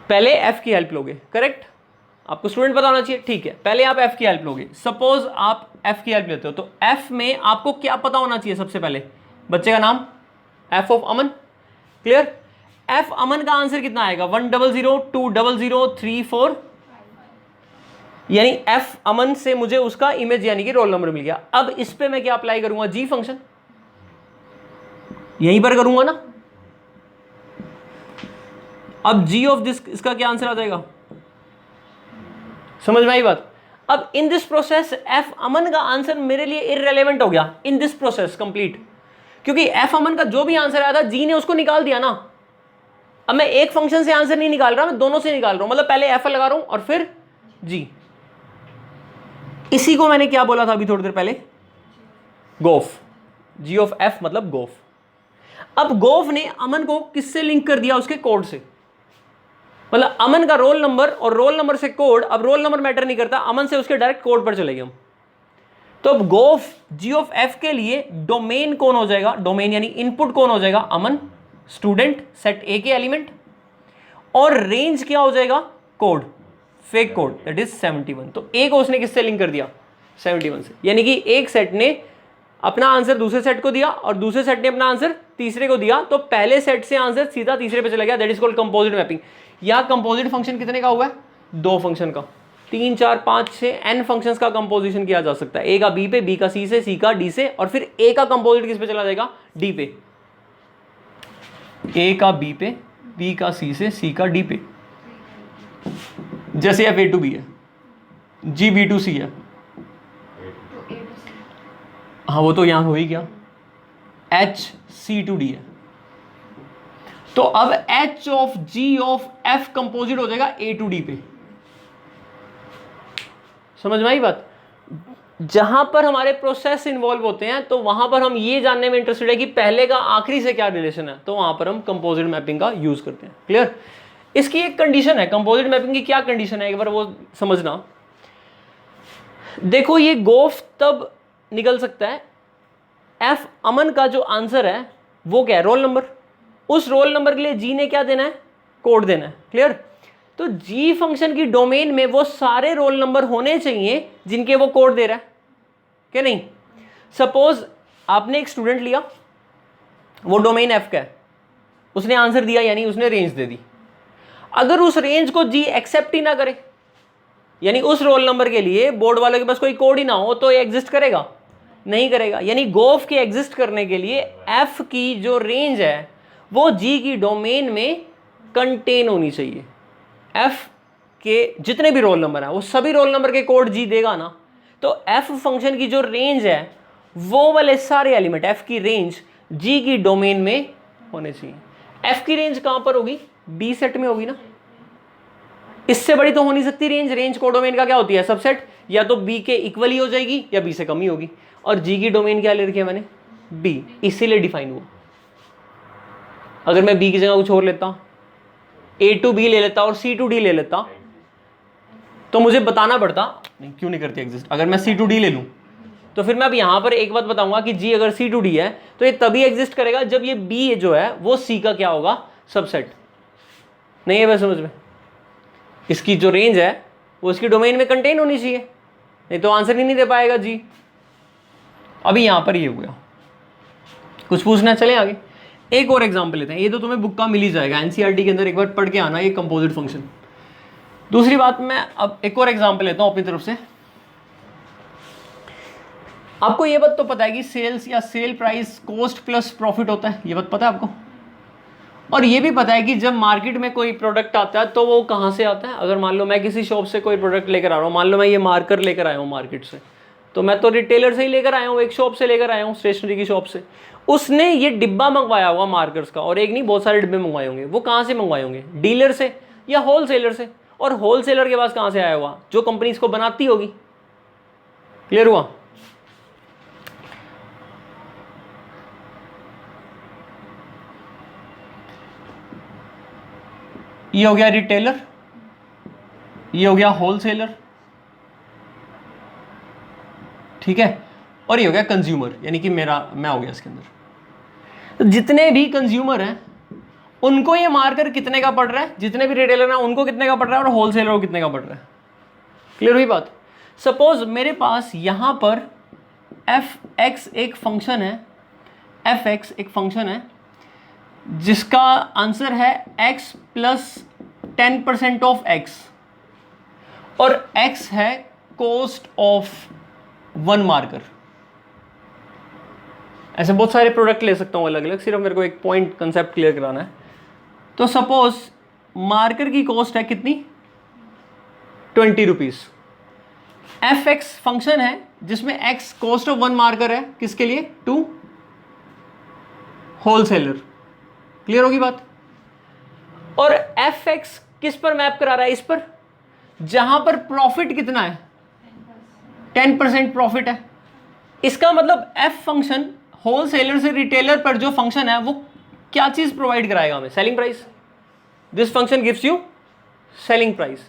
पहले एफ की हेल्प लोगे, करेक्ट? आपको स्टूडेंट पता होना चाहिए, ठीक है, पहले आप एफ की हेल्प लोगे। सपोज आप एफ की हेल्प लेते हो, तो एफ में आपको क्या पता होना चाहिए? सबसे पहले बच्चे का नाम, F of Aman. Clear? F Aman का आंसर कितना आएगा? 100, 200, 3, 4, यानी एफ अमन से मुझे उसका इमेज यानी कि रोल नंबर मिल गया। अब इस पे मैं क्या अप्लाई करूंगा? जी फंक्शन यहीं पर करूंगा ना। अब जी ऑफ दिस, इसका क्या आंसर आ जाएगा? समझ में आई बात? अब in this process F Aman का आंसर मेरे लिए इररिलेवेंट हो गया इन दिस प्रोसेस कंप्लीट, क्योंकि एफ अमन का जो भी आंसर आया था जी ने उसको निकाल दिया ना। अब मैं एक फंक्शन से आंसर नहीं निकाल रहा, मैं दोनों से निकाल रहा हूं, मतलब पहले एफ लगा रहा हूं और फिर जी। इसी को मैंने क्या बोला था अभी थोड़ी देर पहले? गोफ। जी ऑफ एफ मतलब गोफ। अब गोफ ने अमन को किससे लिंक कर दिया? उसके कोड से। मतलब अमन का रोल नंबर और रोल नंबर से कोड, अब रोल नंबर मैटर नहीं करता, अमन से उसके डायरेक्ट कोड पर चले गए हम। तो अब गोफ जी ऑफ एफ के लिए डोमेन कौन हो जाएगा? डोमेन यानी इनपुट कौन हो जाएगा? अमन, स्टूडेंट, सेट ए के एलिमेंट, और रेंज क्या हो जाएगा? Code, fake code, that is 71। तो एक उसने किससे लिंक कर दिया? 71 से। यानी कि एक सेट ने अपना आंसर दूसरे सेट को दिया और दूसरे सेट ने अपना आंसर तीसरे को दिया, तो पहले सेट से आंसर सीधा तीसरे पे चला गया, that is called composite mapping. या कंपोजिट फंक्शन कितने का हुआ है? दो फंक्शन का। 3, 4, 5, 6 एन फंक्शंस का कंपोजिशन किया जा सकता है। ए का बी पे, बी का सी से, सी का डी से, और फिर ए का कंपोजिट किस पे चला जाएगा? डी पे। ए का बी पे, बी का सी से, सी का डी पे। जैसे एफ ए टू बी है, जी बी टू सी है। हाँ वो तो यहां हो ही गया, एच सी टू डी है। तो अब H of G of F composite हो जाएगा ए टू डी पे। समझ में आई बात? जहां पर हमारे प्रोसेस इन्वॉल्व होते हैं तो वहां पर हम ये जानने में इंटरेस्टेड है कि पहले का आखिरी से क्या रिलेशन है, तो वहां पर हम कंपोजिट मैपिंग का यूज करते हैं। क्लियर? इसकी एक कंडीशन है, कंपोजिट मैपिंग की क्या कंडीशन है एक बार वो समझना। देखो ये गोफ तब निकल सकता है, एफ अमन का जो आंसर है वो क्या है? Roll number. उस रोल नंबर के लिए जी ने क्या देना है? कोड देना है। क्लियर? तो जी फंक्शन की डोमेन में वो सारे रोल नंबर होने चाहिए जिनके वो कोड दे रहा है, क्या नहीं? सपोज आपने एक स्टूडेंट लिया, वो डोमेन एफ का है, उसने आंसर दिया यानी उसने रेंज दे दी। अगर उस रेंज को जी एक्सेप्ट ही ना करे, यानी उस रोल नंबर के लिए बोर्ड वालों के पास कोई कोड ही ना हो, तो ये एग्जिस्ट करेगा? नहीं करेगा। यानी गोफ के एग्जिस्ट करने के लिए एफ की जो रेंज है वो जी की डोमेन में कंटेन होनी चाहिए। एफ के जितने भी रोल नंबर है वो सभी रोल नंबर के कोड जी देगा ना, तो एफ फंक्शन की जो रेंज है वो वाले सारे एलिमेंट, एफ की रेंज जी की डोमेन में होने चाहिए। एफ की रेंज कहां पर होगी? बी सेट में होगी ना, इससे बड़ी तो हो नहीं सकती रेंज। रेंज कोडोमेन का क्या होती है? सबसेट, या तो बी के इक्वल ही हो जाएगी या बी से कम ही होगी। और जी की डोमेन क्या ले रखी है मैंने? बी, इसीलिए डिफाइन हुआ। अगर मैं बी की जगह कुछ और लेता, ए टू बी ले लेता और सी टू डी ले लेता, तो मुझे बताना पड़ता नहीं क्यों नहीं करती एग्जिस्ट। अगर मैं सी टू डी ले लूं तो फिर मैं अब यहां पर एक बात बताऊंगा कि जी अगर सी टू डी है तो ये तभी एग्जिस्ट करेगा जब ये बी जो है वो सी का क्या होगा? सबसेट। नहीं है बस समझ में? इसकी जो रेंज है वो इसकी डोमेन में कंटेन होनी चाहिए, नहीं तो आंसर ही नहीं दे पाएगा जी। अभी यहां पर ये हो गया। कुछ पूछना, चले आगे। एक और एग्जांपल लेते हैं, ये तो तुम्हें बुक का मिल ही जाएगा, एनसीईआरटी के अंदर एक बार पढ़ के आना ये कंपोजिट फंक्शन। दूसरी बात, मैं अब एक और एग्जांपल लेता हूं अपनी तरफ से। आपको ये बात तो पता है कि सेल्स या sale price cost plus profit होता है, ये बात पता है आपको? और ये भी पता है कि जब मार्केट में कोई प्रोडक्ट आता है तो वो कहाँ से आता है। अगर मान लो मैं किसी शॉप से कोई प्रोडक्ट लेकर आ रहा हूँ, मान लो मैं ये मार्कर लेकर आया हूँ मार्केट से, तो मैं तो रिटेलर से ही लेकर आया हूँ, एक शॉप से लेकर आया हूँ, स्टेशनरी की शॉप से। उसने ये डिब्बा मंगवाया हुआ मार्कर्स का, और एक नहीं बहुत सारे डिब्बे मंगवाए होंगे। वो कहाँ से मंगवाए होंगे? डीलर से या होलसेलर से। और होलसेलर के पास कहाँ से आया हुआ? जो कंपनी इसको बनाती होगी। क्लियर हुआ? ये हो गया रिटेलर, ये हो गया होलसेलर, ठीक है, और ये हो गया कंज्यूमर, यानी कि मैं हो गया इसके अंदर। तो जितने भी कंज्यूमर हैं उनको ये मार्कर कितने का पड़ रहा है, जितने भी रिटेलर हैं उनको कितने का पड़ रहा है, और होलसेलर को कितने का पड़ रहा है। क्लियर हुई बात? सपोज मेरे पास यहां पर fx एक फंक्शन है, fx एक फंक्शन है जिसका आंसर है x प्लस 10% ऑफ x, और x है कॉस्ट ऑफ वन मार्कर। ऐसे बहुत सारे प्रोडक्ट ले सकता हूं अलग अलग, सिर्फ मेरे को एक पॉइंट कंसेप्ट क्लियर कराना है। तो सपोज मार्कर की कॉस्ट है कितनी? 20 रुपीज। fx फंक्शन है जिसमें x cost of one marker है, किसके लिए? To wholesaler. क्लियर होगी बात? और fx किस पर मैप करा रहा है? इस पर, जहां पर प्रॉफिट कितना है? 10% प्रॉफिट है। इसका मतलब f फंक्शन होलसेलर से रिटेलर पर जो फंक्शन है वो क्या चीज प्रोवाइड कराएगा हमें? Selling price. This function gives you selling price.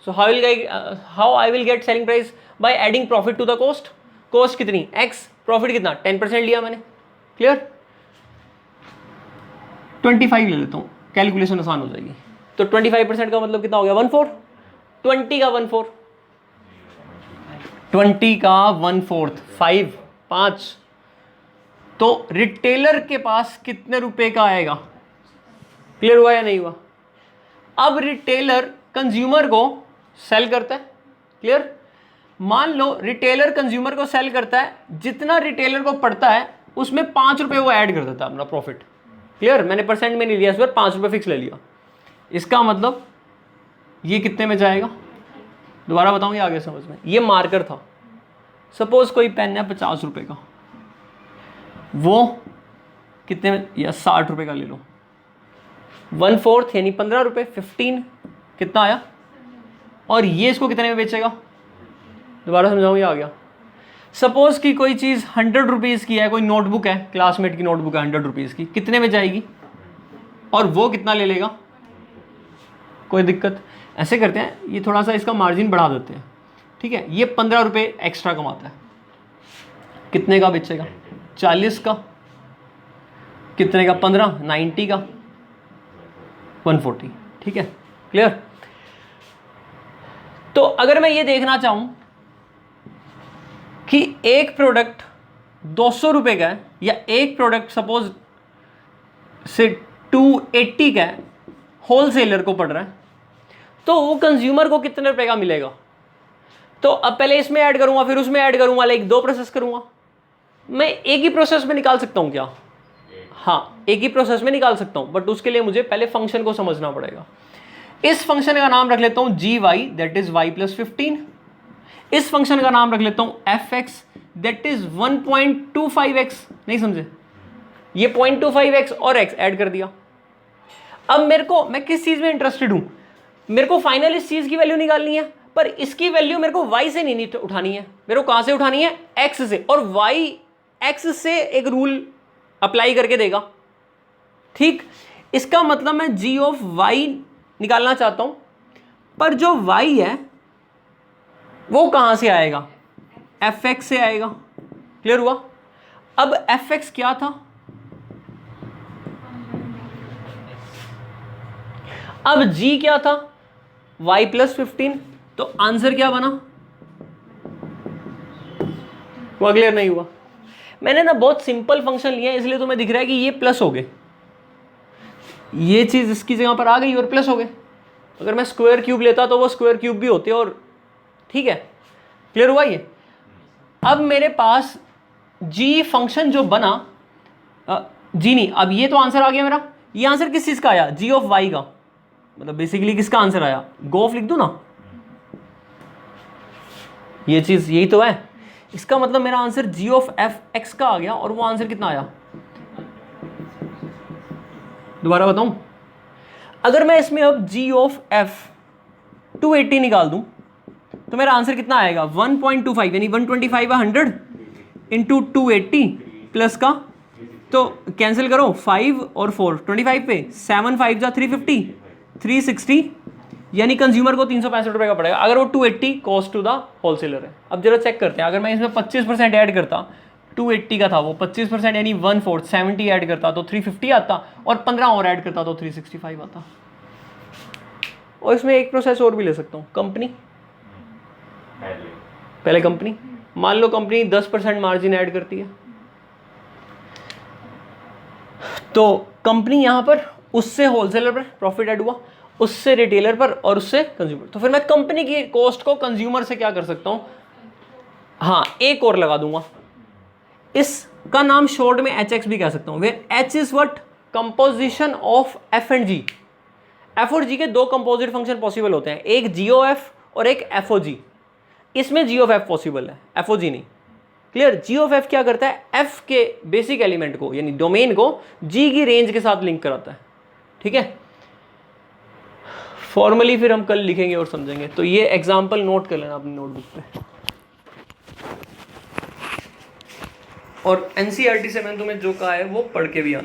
So how I will get selling price? By adding profit to the cost. Cost कितनी? x, प्रॉफिट कितना? 10% लिया मैंने। क्लियर? 25 ले लेता हूं, कैलकुलेशन आसान हो जाएगी। तो 25% का मतलब कितना हो गया? 1/4। 20 का 1/4, 20 का 1/4, 5। तो रिटेलर के पास कितने रुपए का आएगा? क्लियर हुआ या नहीं हुआ? अब रिटेलर कंज्यूमर को सेल करता है। क्लियर? मान लो रिटेलर कंज्यूमर को सेल करता है, जितना रिटेलर को पड़ता है उसमें 5 रुपए वो ऐड कर देता है अपना प्रॉफिट। क्लियर? मैंने परसेंट में नहीं लिया, इस बार 5 रुपए फिक्स ले लिया। इसका मतलब ये कितने में जाएगा? दोबारा बताऊं या आगे समझ में? ये मार्कर था, सपोज कोई पेन है 50 रुपए का, वो कितने में? या 60 रुपए का ले लो। 1/4 यानी 15 रुपए, 15 कितना आया? और ये इसको कितने में बेचेगा? दोबारा समझाऊं या आ गया? सपोज कि कोई चीज़ 100 रुपीज़ की है, कोई नोटबुक है, क्लासमेट की नोटबुक है 100 रुपीज़ की, कितने में जाएगी? और वो कितना ले लेगा? कोई दिक्कत? ऐसे करते हैं, ये थोड़ा सा इसका मार्जिन बढ़ा देते हैं, ठीक है। ये 15 रुपये एक्स्ट्रा कमाता है, कितने का बेचेगा? 40 का। कितने का? 15, 90 का, 140, ठीक है। क्लियर? तो अगर मैं ये देखना चाहूं कि एक प्रोडक्ट 200 रुपए का है, या एक प्रोडक्ट सपोज से 280 का है, होलसेलर को पड़ रहा है, तो वो कंज्यूमर को कितने रुपए का मिलेगा? तो अब पहले इसमें ऐड करूंगा, फिर उसमें ऐड करूंगा, लाइक 2 प्रोसेस करूंगा। मैं एक ही प्रोसेस में निकाल सकता हूं क्या? हाँ, एक ही प्रोसेस में निकाल सकता हूं, बट उसके लिए मुझे पहले फंक्शन को समझना पड़ेगा। इस फंक्शन का नाम रख लेता हूं gy, that is y plus 15। इस फंक्शन का नाम रख लेता हूं fx, दैट इज 1.25x। नहीं समझे? ये 0.25x और x ऐड कर दिया। अब मैं किस चीज में इंटरेस्टेड हूं? मेरे को फाइनल इस चीज की वैल्यू निकालनी है, पर इसकी वैल्यू मेरे को y से नहीं उठानी है, मेरे को कहां से उठानी है? x से। और y x से एक रूल अप्लाई करके देगा, ठीक। इसका मतलब मैं g ऑफ y निकालना चाहता हूं, पर जो y है वो कहां से आएगा? fx से आएगा। क्लियर हुआ? अब fx क्या था? अब g क्या था, y प्लस 15, तो आंसर क्या बना, वो क्लियर नहीं हुआ। मैंने ना बहुत सिंपल फंक्शन लिया है इसलिए तुम्हें दिख रहा है कि ये प्लस हो गए, ये चीज इसकी जगह पर आ गई और प्लस हो गए। अगर मैं स्क्वायर क्यूब लेता तो वो स्क्वायर क्यूब भी होते और ठीक है, क्लियर हुआ ये। अब मेरे पास g फंक्शन जो बना, जी नहीं, अब ये तो आंसर आ गया मेरा। ये आंसर किस चीज का आया, g ऑफ y का, मतलब बेसिकली किसका आंसर आया, गोफ लिख दू ना, ये चीज यही तो है। इसका मतलब मेरा answer g of f x का आ गया और वो आंसर कितना आया, दोबारा बताऊं, अगर मैं इसमें अब g ऑफ f 280 निकाल दूं तो मेरा आंसर कितना आएगा 1.25, यानी 125 100 इंटू 280 प्लस का, तो कैंसिल करो 5 और 4 25 पे, 7 5 जा 350 360, यानी कंज्यूमर को 365 रुपए का पड़ेगा अगर वो 280 कॉस्ट टू द होलसेलर है। अब जरा चेक करते हैं, अगर मैं इसमें 25% ऐड करता, 280 का था वो 25% यानी 1/4 70 ऐड करता तो 350 आता, और 15 और ऐड करता तो 365 आता। और इसमें एक प्रोसेस और भी ले सकता हूँ, कंपनी, पहले कंपनी, मान लो कंपनी 10% मार्जिन ऐड करती है, तो कंपनी यहां पर उससे होलसेलर पर प्रॉफिट ऐड हुआ, उससे रिटेलर पर और उससे कंज्यूमर, तो फिर मैं कंपनी की कॉस्ट को कंज्यूमर से क्या कर सकता हूं, हाँ एक और लगा दूंगा, इसका नाम शॉर्ट में HX भी कह सकता हूं, where H is what, composition of F and G। F और G के दो कंपोजिट फंक्शन पॉसिबल होते हैं, एक GOF और एक FOG। इसमें G ऑफ F पॉसिबल है, FOG नहीं, क्लियर। G ऑफ F क्या करता है, F के बेसिक एलिमेंट को यानी डोमेन को G की रेंज के साथ लिंक कराता है, ठीक है। फॉर्मली फिर हम कल लिखेंगे और समझेंगे, तो ये एग्जांपल नोट कर लेना अपनी नोटबुक पे। और NCERT से मैंने तुम्हें जो कहा है वो पढ़ के भी आना।